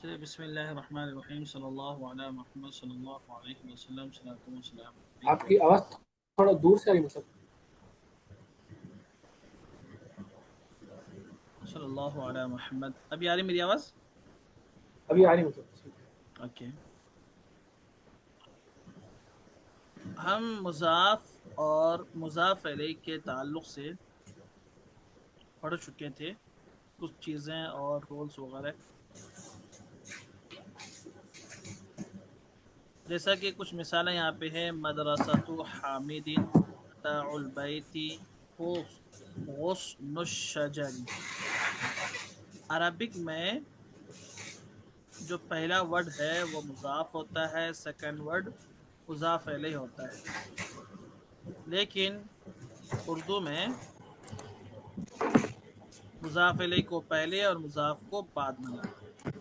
چلیے بسم اللہ الرحمن الرحیم صلی اللہ علیہ محمد صلی اللہ علیہ وسلم صلاۃ وسلام آپ کی آواز تھوڑا دور سے آ رہی ہے مطلب صلی اللہ علیہ محمد. ابھی آ رہی میری آواز؟ ابھی آ رہی مطلب اوکے. ہم مضاف اور مضاف علیہ کے تعلق سے پڑھ چکے تھے کچھ چیزیں اور رولز وغیرہ، جیسا کہ کچھ مثالیں یہاں پہ ہیں: مدرسۃ حامد، متاع البیت، غصن الشجر. عربک میں جو پہلا ورڈ ہے وہ مضاف ہوتا ہے، سیکنڈ ورڈ مضاف علیہ ہوتا ہے، لیکن اردو میں مضاف علیہ کو پہلے اور مضاف کو بعد میں لاتے ہیں.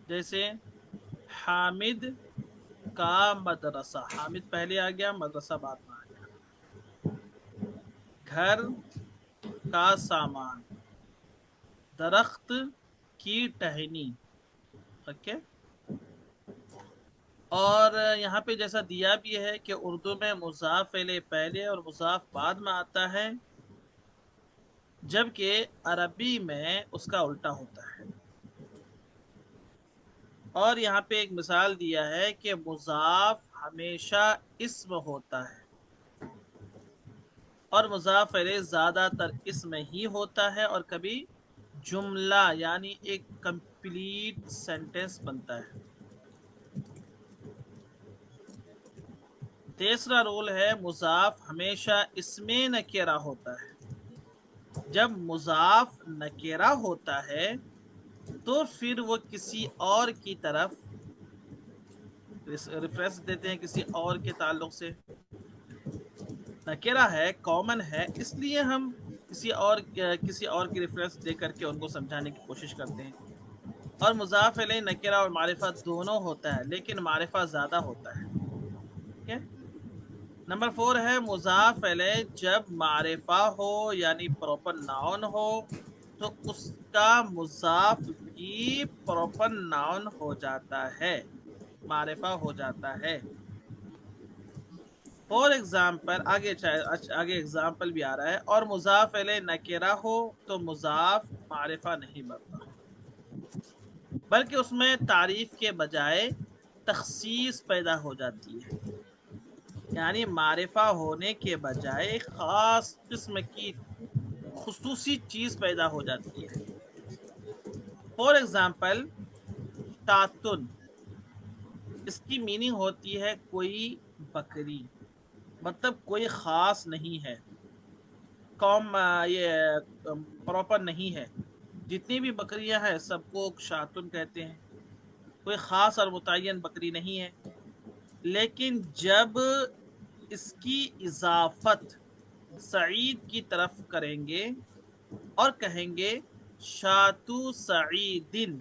جیسے حامد کا مدرسہ، حامد پہلے آ گیا، مدرسہ بعد میں آ گیا. گھر کا سامان، درخت کی ٹہنی. اوکے. اور یہاں پہ جیسا دیا بھی ہے کہ اردو میں مضاف علیہ پہلے اور مضاف بعد میں آتا ہے، جبکہ عربی میں اس کا الٹا ہوتا ہے. اور یہاں پہ ایک مثال دیا ہے کہ مضاف ہمیشہ اسم ہوتا ہے اور مضاف علیہ زیادہ تر اسم ہی ہوتا ہے، اور کبھی جملہ یعنی ایک کمپلیٹ سینٹینس بنتا ہے. تیسرا رول ہے مضاف ہمیشہ اسم نکرہ ہوتا ہے. جب مضاف نکرہ ہوتا ہے تو پھر وہ کسی اور کی طرف ریفرنس دیتے ہیں، کسی اور کے تعلق سے. نکرہ ہے، کامن ہے، اس لیے ہم کسی اور کی ریفرنس دے کر کے ان کو سمجھانے کی کوشش کرتے ہیں. اور مضاف علیہ نکرہ اور معرفہ دونوں ہوتا ہے، لیکن معرفہ زیادہ ہوتا ہے. ٹھیک ہے. نمبر 4 ہے مضاف علیہ جب معرفہ ہو یعنی پراپر ناؤن ہو تو اس کا مضاف بھی پراپر ناؤن ہو جاتا ہے، معرفہ ہو جاتا ہے. فور ایگزامپل آگے ایگزامپل بھی آ رہا ہے. اور مضاف علیہ نکرہ ہو تو مضاف معرفہ نہیں بنتا، بلکہ اس میں تعریف کے بجائے تخصیص پیدا ہو جاتی ہے، یعنی معرفہ ہونے کے بجائے ایک خاص قسم کی خصوصی چیز پیدا ہو جاتی ہے. فور ایگزامپل شاتن، اس کی میننگ ہوتی ہے کوئی بکری، مطلب کوئی خاص نہیں ہے، یہ پراپر نہیں ہے. جتنی بھی بکریاں ہیں سب کو شاتن کہتے ہیں، کوئی خاص اور متعین بکری نہیں ہے. لیکن جب اس کی اضافت سعید کی طرف کریں گے اور کہیں گے شاتو سعیدن،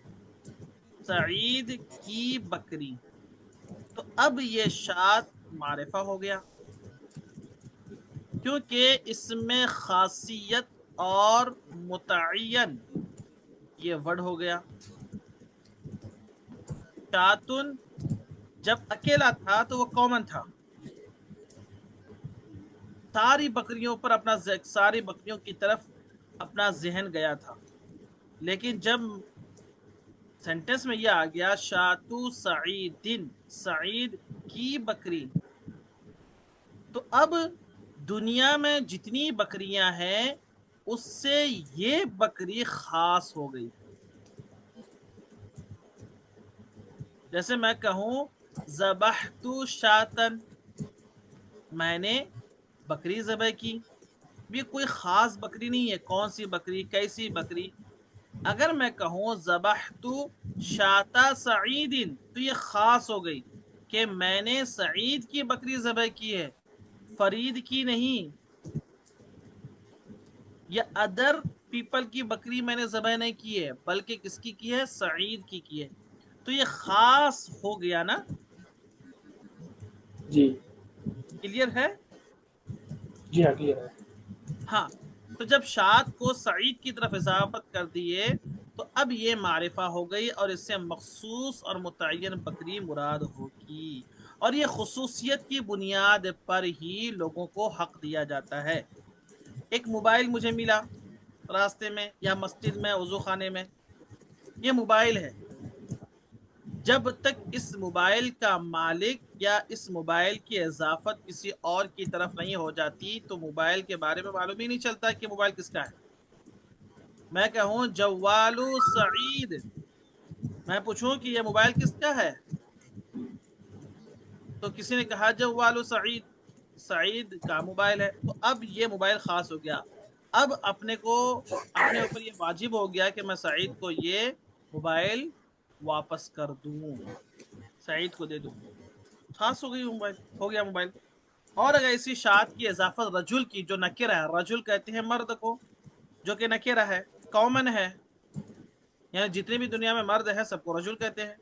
سعید کی بکری، تو اب یہ شات معرفہ ہو گیا، کیونکہ اس میں خاصیت اور متعین یہ ورڈ ہو گیا. شاتن جب اکیلا تھا تو وہ کامن تھا، ساری بکریوں کی طرف اپنا ذہن گیا تھا. لیکن جب سینٹنس میں یہ آ گیا شاتو سعیدن، سعید کی بکری، تو اب دنیا میں جتنی بکریاں ہیں اس سے یہ بکری خاص ہو گئی. جیسے میں کہوں ذبحت شاتن، میں نے بکری ذبح کی، یہ کوئی خاص بکری نہیں ہے، کون سی بکری، کیسی بکری. اگر میں کہوں ذبحت شاتا سعید تو یہ خاص ہو گئی کہ میں نے سعید کی بکری ذبح کی ہے، فرید کی نہیں، یا ادر پیپل کی بکری میں نے ذبح نہیں کی ہے، بلکہ کس کی ہے، سعید کی ہے. تو یہ خاص ہو گیا نا. جی کلیئر ہے؟ جی ہاں کلیئر ہے. ہاں. تو جب شات کو سعید کی طرف اضافت کر دیے تو اب یہ معرفہ ہو گئی اور اس سے مخصوص اور متعین بکری مراد ہوگی، اور یہ خصوصیت کی بنیاد پر ہی لوگوں کو حق دیا جاتا ہے۔ ایک موبائل مجھے ملا راستے میں یا مسجد میں وضو خانے میں، یہ موبائل ہے، جب تک اس موبائل کا مالک یا اس موبائل کی اضافت کسی اور کی طرف نہیں ہو جاتی تو موبائل کے بارے میں معلوم ہی نہیں چلتا کہ موبائل کس کا ہے۔ میں کہوں جوالو سعید، میں پوچھوں کہ یہ موبائل کس کا ہے، تو کسی نے کہا جوالو سعید، سعید کا موبائل ہے، تو اب یہ موبائل خاص ہو گیا۔ اب اپنے اوپر یہ واجب ہو گیا کہ میں سعید کو یہ موبائل واپس کر دوں، سعید کو دے دوں، خاص ہو گئی موبائل، ہو گیا موبائل۔ اور اگر اسی شاد کی اضافت رجل کی، جو نکرہ ہے، رجل کہتے ہیں مرد کو، جو کہ نکرہ ہے، کامن ہے، یعنی جتنے بھی دنیا میں مرد ہے سب کو رجل کہتے ہیں۔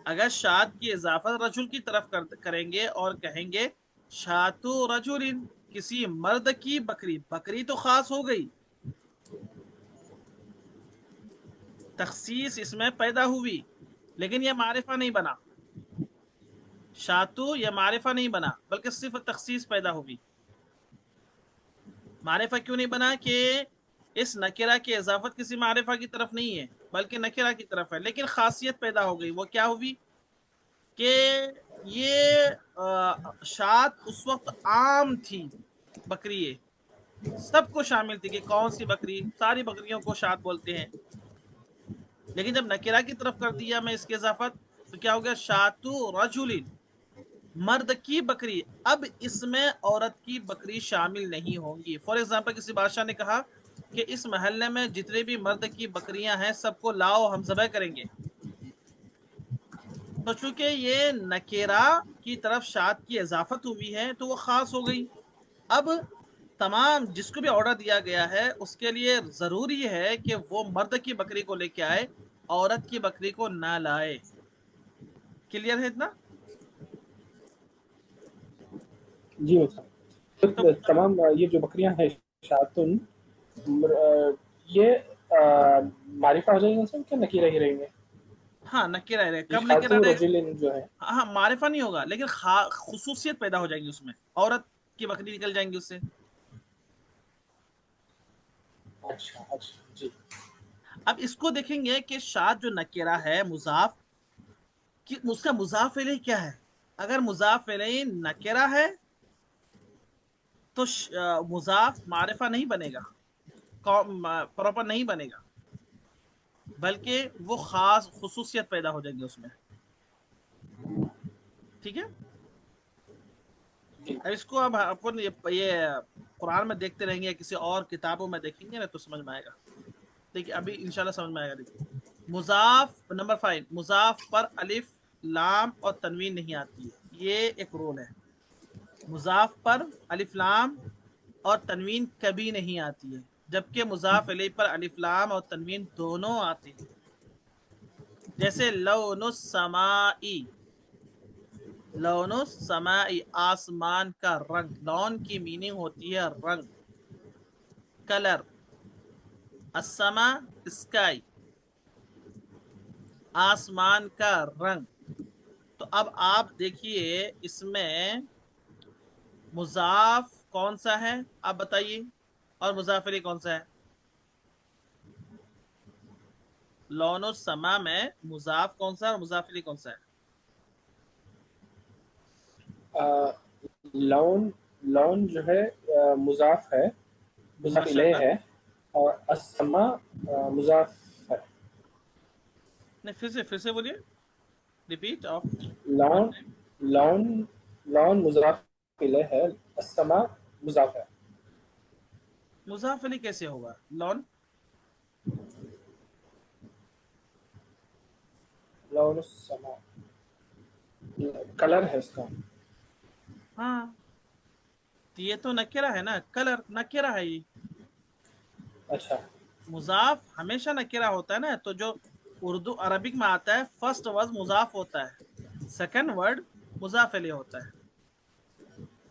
اگر شاد کی اضافت رجل کی طرف کریں گے اور کہیں گے شاتو رجل، کسی مرد کی بکری، بکری تو خاص ہو گئی، تخصیص اس میں پیدا ہوئی، لیکن یہ معرفہ نہیں بنا، شاتو یہ معرفہ نہیں بنا بلکہ صرف تخصیص پیدا ہوئی۔ معرفہ کیوں نہیں بنا؟ کہ اس نکرہ کی اضافت کسی معرفہ کی طرف نہیں ہے بلکہ نکرہ کی طرف ہے، لیکن خاصیت پیدا ہو گئی، وہ کیا ہوئی کہ یہ شات اس وقت عام تھی، بکری سب کو شامل تھی، کہ کون سی بکری، ساری بکریوں کو شات بولتے ہیں، لیکن جب نکرہ کی طرف کر دیا میں اس کی اضافت تو کیا ہو گیا، شاتو رجل، مرد کی بکری۔ اب اس میں عورت کی بکری شامل نہیں ہوں گی۔ فار ایگزامپل کسی بادشاہ نے کہا کہ اس محلے میں جتنے بھی مرد کی بکریاں ہیں سب کو لاؤ، ہم ذبح کریں گے، تو چونکہ یہ نکیرہ کی طرف شاد کی اضافت ہوئی ہے تو وہ خاص ہو گئی۔ اب تمام جس کو بھی آرڈر دیا گیا ہے اس کے لیے ضروری ہے کہ وہ مرد کی بکری کو لے کے آئے، عورت کی بکری کو نہ لائے۔ کلیئر ہے اتنا؟ جی تو تمام یہ جو بکریاں ہیں شاتن، یہ معرفہ ہو جائیں گے سر کہ نکیرہ ہی رہیں گے؟ ہاں نکیرہ رہے، یہ کب نکیرہ شاتو رہے گا؟ رجل جو ہے، ہاں معرفہ نہیں ہوگا لیکن خصوصیت پیدا ہو جائے گی، اس میں عورت کی بکری نکل جائیں گی اس سے۔ اچھا اچھا جی۔ اب اس کو دیکھیں گے کہ شاد جو نکیرہ ہے مضاف، اس کا مضاف الیہ کیا ہے؟ اگر مضاف الیہ نکیرہ ہے تو مضاف معرفہ نہیں بنے گا، پراپر نہیں بنے گا، بلکہ وہ خاص خصوصیت پیدا ہو جائے گی اس میں، ٹھیک ہے؟ اب اس کو اب اپن یہ قرآن میں دیکھتے رہیں گے، کسی اور کتابوں میں دیکھیں گے نا تو سمجھ میں آئے گا۔ دیکھیے ابھی انشاءاللہ سمجھ میں آئے گا۔ دیکھیے مضاف نمبر 5، مضاف پر الف لام اور تنوین نہیں آتی ہے، یہ ایک رول ہے۔ مضاف پر الف لام اور تنوین کبھی نہیں آتی ہے، جبکہ مضاف الیہ پر الف لام اور تنوین دونوں آتے ہیں، جیسے لون السمائی، لون السمائی آسمان کا رنگ، لون کی میننگ ہوتی ہے رنگ، کلر، السما اسکائی، آسمان کا رنگ۔ تو اب آپ دیکھیے اس میں مضاف کون سا ہے آپ بتائیے، اور مضاف الیہ کون سا ہے؟ لون السما میں مضاف کون سا ہے اور مضاف الیہ کون سا ہے؟ لون، لون جو ہے مضاف ہے، مضاف ماشاء الیہ اللہ، ہے، اور السما مضاف ہے۔ نہیں پھر سے بولیے، repeat of one loan, time. Loan, loan مضاف الیہ ہے، السما مضاف ہے۔ مضاف الیہ کیسے ہوگا لون؟ لون السما کلر ہے اس کا۔ ہاں تو یہ تو نکرہ ہے نا، کلر نکرہ ہے یہ، اچھا مضاف ہمیشہ نکرہ ہوتا ہے نا، تو جو اردو عربک میں آتا ہے فرسٹ ورڈ مضاف ہوتا ہے، سیکنڈ ورڈ مضاف الیہ ہوتا ہے،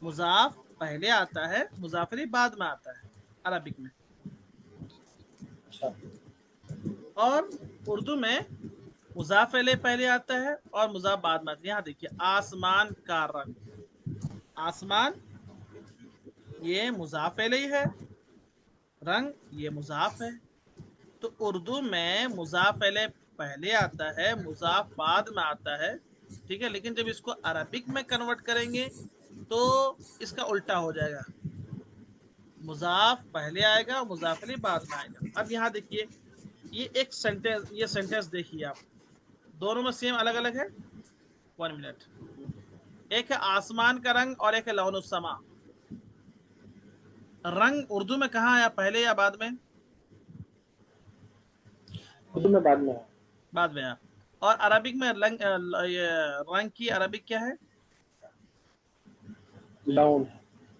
مضاف پہلے آتا ہے، مضاف الیہ بعد میں آتا ہے عربک میں۔ اچھا اور اردو میں مضاف الیہ پہلے آتا ہے اور مضاف بعد میں آتا ہے. یہاں دیکھیے آسمان کا رنگ، آسمان یہ مضاف الیہ ہے، رنگ یہ مضاف ہے. تو اردو میں مضاف الیہ پہلے آتا ہے، مضاف بعد میں آتا ہے، ٹھیک ہے. لیکن جب اس کو عربک میں کنورٹ کریں گے تو اس کا الٹا ہو جائے گا، مضاف پہلے آئے گا، مضاف الیہ بعد میں آئے گا. اب یہاں دیکھیے یہ ایک سینٹینس، یہ سینٹینس دیکھیے آپ، دونوں میں سیم الگ الگ ہے. 1 منٹ. ایک ہے آسمان کا رنگ اور ایک ہے لون السما. رنگ اردو میں کہاں آیا، پہلے یا بعد میں؟ اردو میں بعد میں ہے. بعد میں آیا. اور عربک میں رنگ کی عربک کیا ہے؟ لون.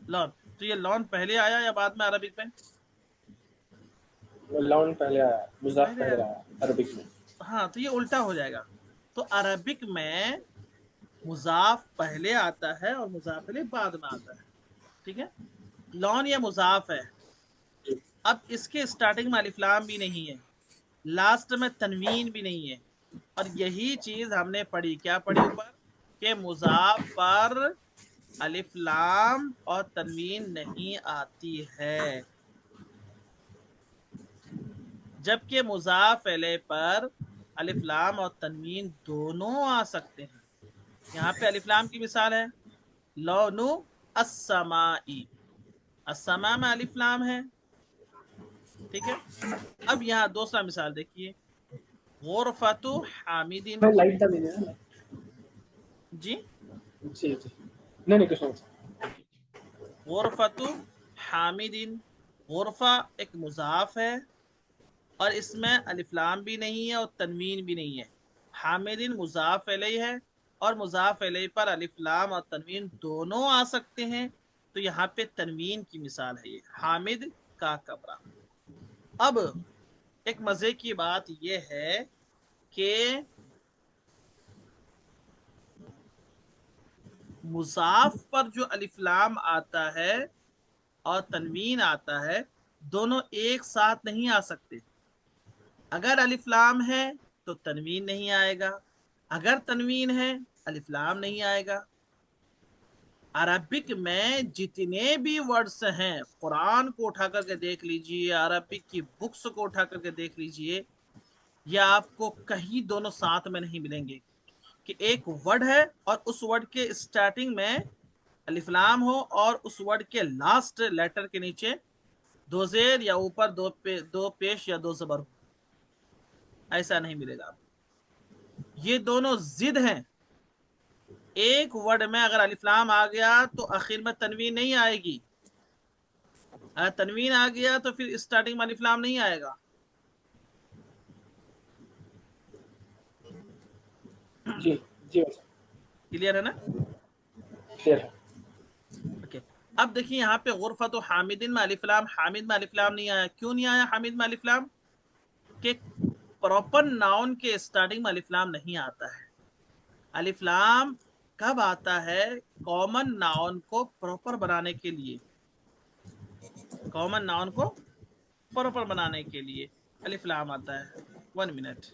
لون. تو یہ لون پہلے آیا یا بعد میں عربک میں؟ لون پہلے آیا، مضاف پہلے پہلے آیا. آیا عربک میں. ہاں تو یہ الٹا ہو جائے گا. تو عربک میں مضاف پہلے آتا ہے اور مضاف الیہ بعد میں آتا ہے، ٹھیک ہے. لون یہ مضاف ہے. اب اس کے اسٹارٹنگ میں الف لام بھی نہیں ہے، لاسٹ میں تنوین بھی نہیں ہے. اور یہی چیز ہم نے پڑھی، کیا پڑھی اوپر، کہ مضاف پر الف لام اور تنوین نہیں آتی ہے، جبکہ مضاف الیہ پر الف لام اور تنوین دونوں آ سکتے ہیں. یہاں پہ الف لام کی مثال ہے لون السماء، السماء میں الف لام ہے، ٹھیک ہے. اب یہاں دوسرا مثال دیکھیے، غرفۃ حامد. میں لائٹ دا نہیں ہے. جی جی جی نہیں کچھ نہیں. غرفۃ حامد، غرفہ ایک مضاف ہے اور اس میں الف لام بھی نہیں ہے اور تنوین بھی نہیں ہے. حامد مضاف الیہ ہے اور مضاف الیہ پر الف لام اور تنوین دونوں آ سکتے ہیں. تو یہاں پہ تنوین کی مثال ہے یہ حامد کا کمرہ. اب ایک مزے کی بات یہ ہے کہ مضاف پر جو الف لام آتا ہے اور تنوین آتا ہے، دونوں ایک ساتھ نہیں آ سکتے. اگر الف لام ہے تو تنوین نہیں آئے گا، اگر تنوین ہے الف لام نہیں آئے گا. عربک میں جتنے بھی ورڈز ہیں، قرآن کو اٹھا کر کے دیکھ لیجئے، عربک کی بکس کو اٹھا کر کے دیکھ لیجئے، یا آپ کو کہیں دونوں ساتھ میں نہیں ملیں گے کہ ایک ورڈ ہے اور اس ورڈ کے اسٹارٹنگ میں الف لام ہو اور اس ورڈ کے لاسٹ لیٹر کے نیچے دو زیر یا اوپر دو پیش یا دو زبر ہو. ایسا نہیں ملے گا. یہ دونوں ضد ہیں. ایک ورڈ میں اگر الف لام آ گیا تو آخر میں تنوین نہیں آئے گی، اگر تنوین آ گیا تو پھر اسٹارٹنگ میں الف لام نہیں آئے گا. جی جی کلیئر ہے نا؟ کلیئر ہے. اوکے. اب دیکھیے یہاں پہ غرفۃ حامدین میں الف لام، حامد میں الف لام نہیں آیا. کیوں نہیں آیا حامد میں الف لام؟ کہ پراپر ناؤن کے اسٹارٹنگ میں الف لام نہیں آتا ہے. الف لام کب آتا ہے؟ کامن ناؤن کو پراپر بنانے کے لیے، کامن ناؤن کو پراپر بنانے کے لیے الف لام آتا ہے. 1 منٹ.